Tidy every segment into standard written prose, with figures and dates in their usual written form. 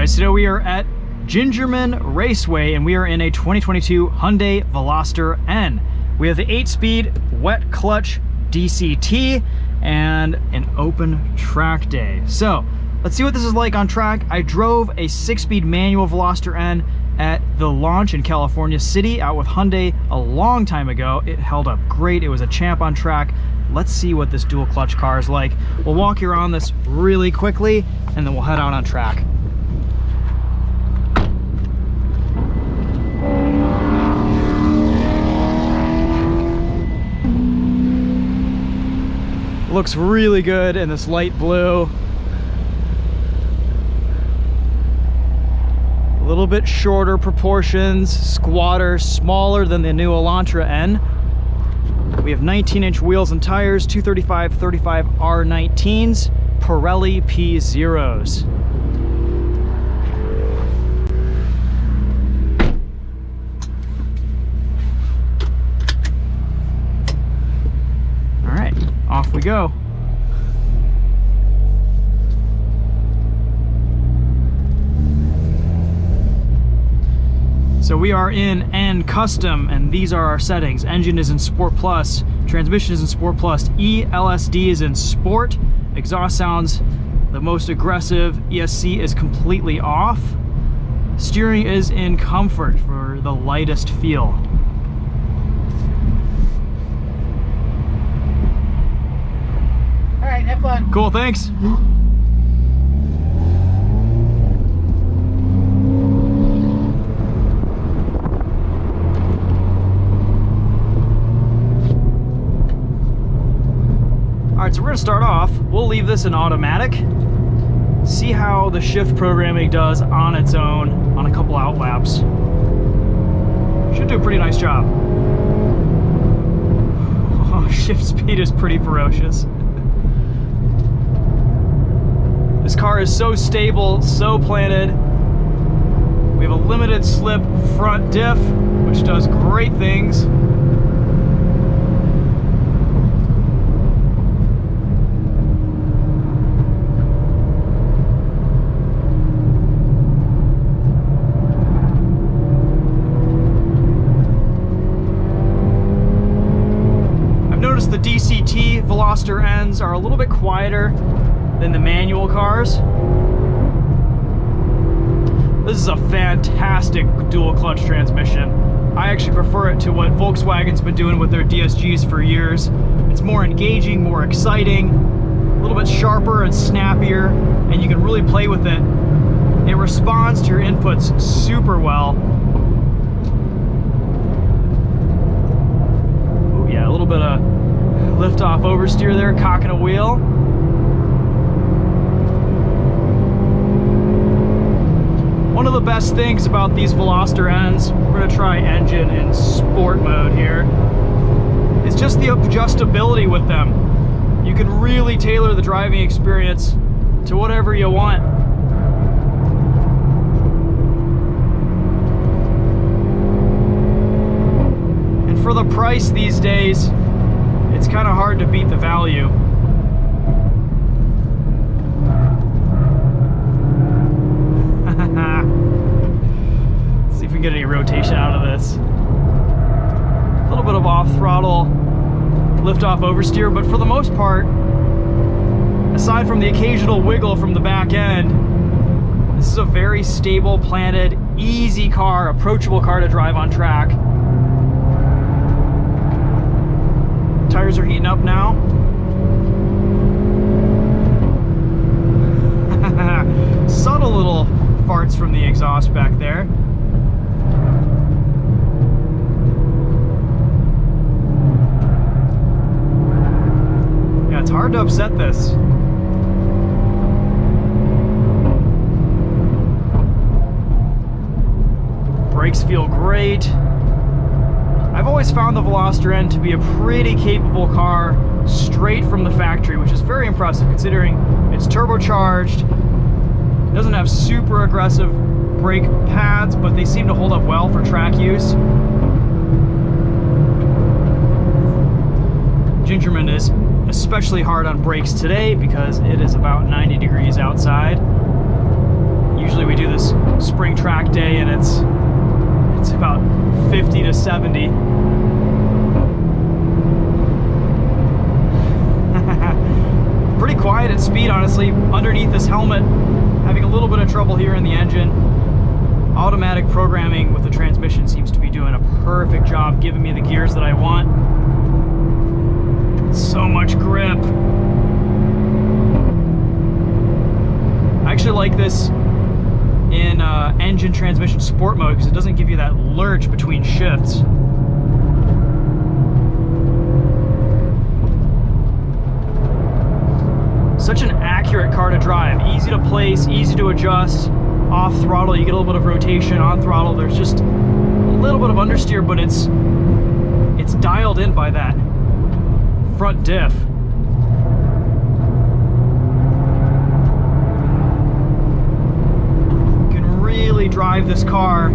guys, today we are at Gingerman Raceway and we are in a 2022 Hyundai Veloster N. We have the 8-speed wet clutch DCT and an open track day. So let's see what this is like on track. I drove a 6-speed manual Veloster N at the launch in California City out with Hyundai a long time ago. It held up great. It was a champ on track. Let's see what this dual clutch car is like. We'll walk you around this really quickly and then we'll head out on track. Looks really good in this light blue. A little bit shorter proportions, squatter, smaller than the new Elantra N. We have 19-inch wheels and tires, 235/35 R19s, Pirelli P0s. All right, off we go. So we are in N Custom, and these are our settings. Engine is in Sport Plus, transmission is in Sport Plus, ELSD is in Sport, exhaust sounds the most aggressive, ESC is completely off, steering is in Comfort for the lightest feel. All right, have fun. Cool, thanks. Alright, so we're going to start off. We'll leave this in automatic, see how the shift programming does on its own on a couple out laps. Should do a pretty nice job. Oh, shift speed is pretty ferocious. This car is so stable, so planted. We have a limited slip front diff, which does great things. The DCT Veloster Ns are a little bit quieter than the manual cars. This is a fantastic dual clutch transmission. I actually prefer it to what Volkswagen's been doing with their DSGs for years. It's more engaging, more exciting, a little bit sharper and snappier, and you can really play with it. It responds to your inputs super well. Oh yeah, a little bit of lift off oversteer there, cocking a wheel. One of the best things about these Veloster Ns, we're going to try engine in sport mode here, is just the adjustability with them. You can really tailor the driving experience to whatever you want. And for the price these days, it's kind of hard to beat the value. Let's see if we can get any rotation out of this. A little bit of off-throttle lift-off oversteer, but for the most part, aside from the occasional wiggle from the back end, this is a very stable, planted, easy car, approachable car to drive on track. Tires are heating up now. Subtle little farts from the exhaust back there. Yeah, it's hard to upset this. Brakes feel great. I've always found the Veloster N to be a pretty capable car straight from the factory, which is very impressive considering it's turbocharged, doesn't have super aggressive brake pads, but they seem to hold up well for track use. Gingerman is especially hard on brakes today because it is about 90 degrees outside. Usually usually we do this spring track day and it's about 50 to 70. Pretty quiet at speed, honestly. Underneath this helmet, having a little bit of trouble here in the engine. Automatic programming with the transmission seems to be doing a perfect job giving me the gears that I want. So much grip. I actually like this in engine transmission sport mode because it doesn't give you that lurch between shifts. Such an accurate car to drive. Easy to place, easy to adjust. Off throttle, you get a little bit of rotation. On throttle, there's just a little bit of understeer, but it's dialed in by that front diff. You can really drive this car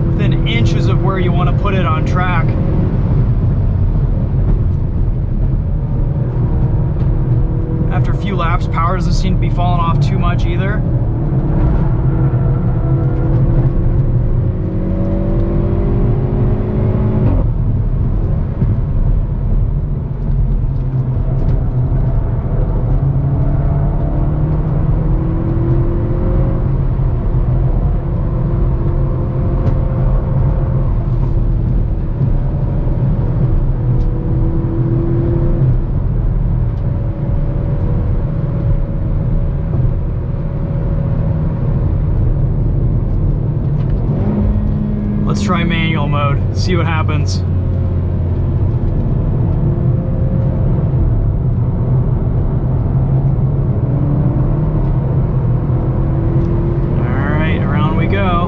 within inches of where you want to put it on track. After a few laps, power doesn't seem to be falling off too much either. Let's try manual mode, see what happens. Alright, around we go.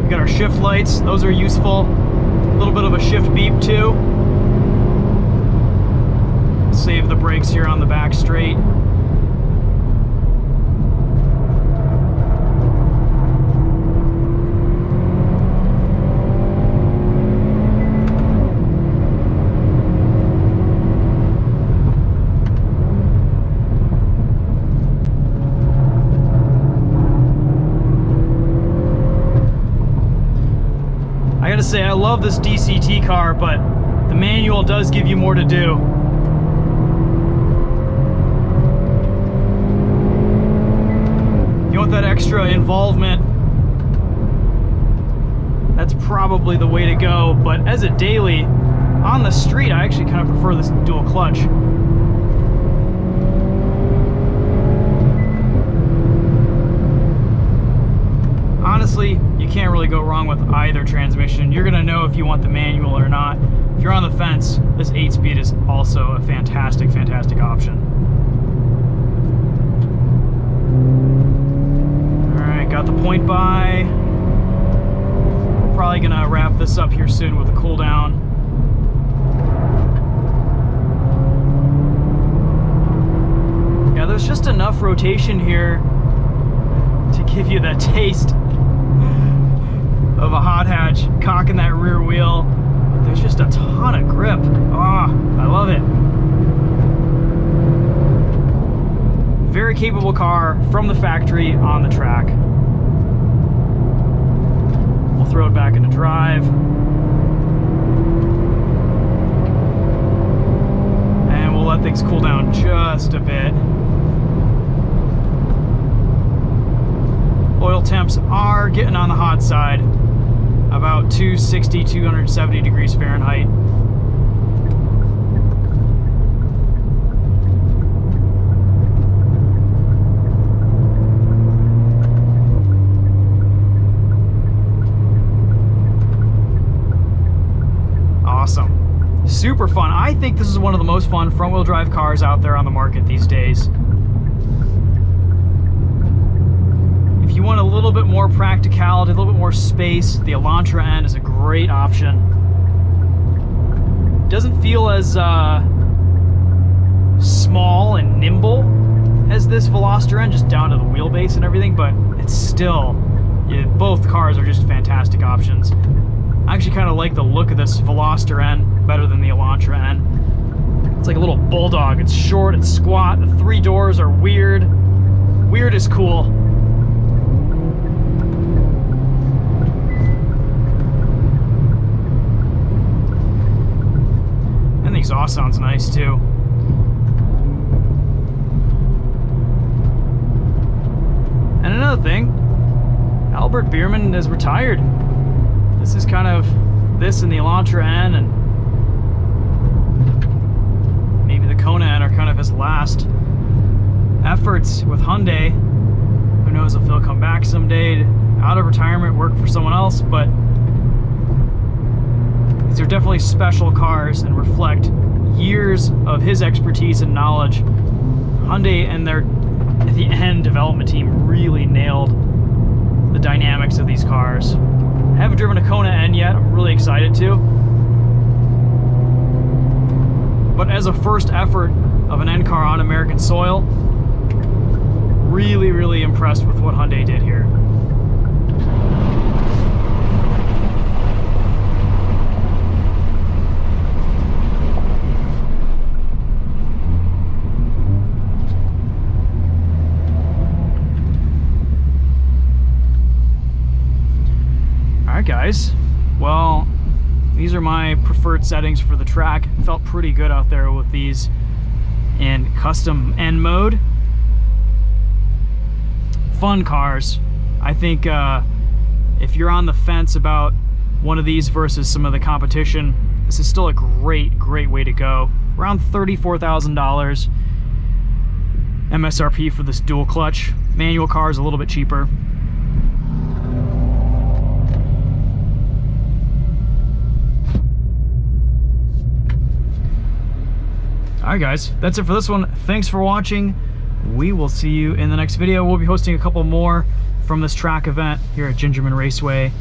We got our shift lights, those are useful. A little bit of a shift beep too. Save the brakes here on the back straight. I gotta say, I love this DCT car, but the manual does give you more to do. You want that extra involvement, that's probably the way to go, but as a daily, on the street, I actually kind of prefer this dual clutch. Honestly, you can't really go wrong with either transmission. You're gonna know if you want the manual or not. If you're on the fence, this 8-speed is also a fantastic, fantastic option. All right, got the point by. We're probably gonna wrap this up here soon with a cool down. Yeah, there's just enough rotation here to give you that taste of a hot hatch, cocking that rear wheel. There's just a ton of grip. Ah, I love it. Very capable car from the factory on the track. We'll throw it back into drive. And we'll let things cool down just a bit. Oil temps are getting on the hot side, about 260, 270 degrees Fahrenheit. Awesome. Super fun. I think this is one of the most fun front-wheel drive cars out there on the market these days. If you want a little bit more practicality, a little bit more space, the Elantra N is a great option. Doesn't feel as small and nimble as this Veloster N, just down to the wheelbase and everything, but it's still, yeah, both cars are just fantastic options. I actually kind of like the look of this Veloster N better than the Elantra N. It's like a little bulldog. It's short, it's squat, the 3 doors are weird. Weird is cool. And the exhaust sounds nice too. And another thing, Albert Bierman is retired. This is kind of, this and the Elantra N and maybe the Kona N are kind of his last efforts with Hyundai. Who knows if he'll come back someday out of retirement, work for someone else, but these are definitely special cars and reflect years of his expertise and knowledge. Hyundai and their, at the end, development team really nailed the dynamics of these cars. I haven't driven a Kona N yet. I'm really excited to. But as a first effort of an N car on American soil, really, really impressed with what Hyundai did here. Alright guys, well, these are my preferred settings for the track. Felt pretty good out there with these in custom N mode. Fun cars. I think if you're on the fence about one of these versus some of the competition, this is still a great way to go. Around $34,000 MSRP for this dual clutch. Manual car is a little bit cheaper. Alright guys, that's it for this one. Thanks for watching. We will see you in the next video. We'll be hosting a couple more from this track event here at Gingerman Raceway.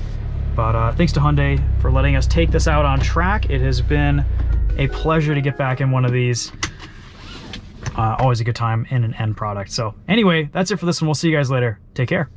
But thanks to Hyundai for letting us take this out on track. It has been a pleasure to get back in one of these. Always a good time in an N product. So anyway, that's it for this one. We'll see you guys later. Take care.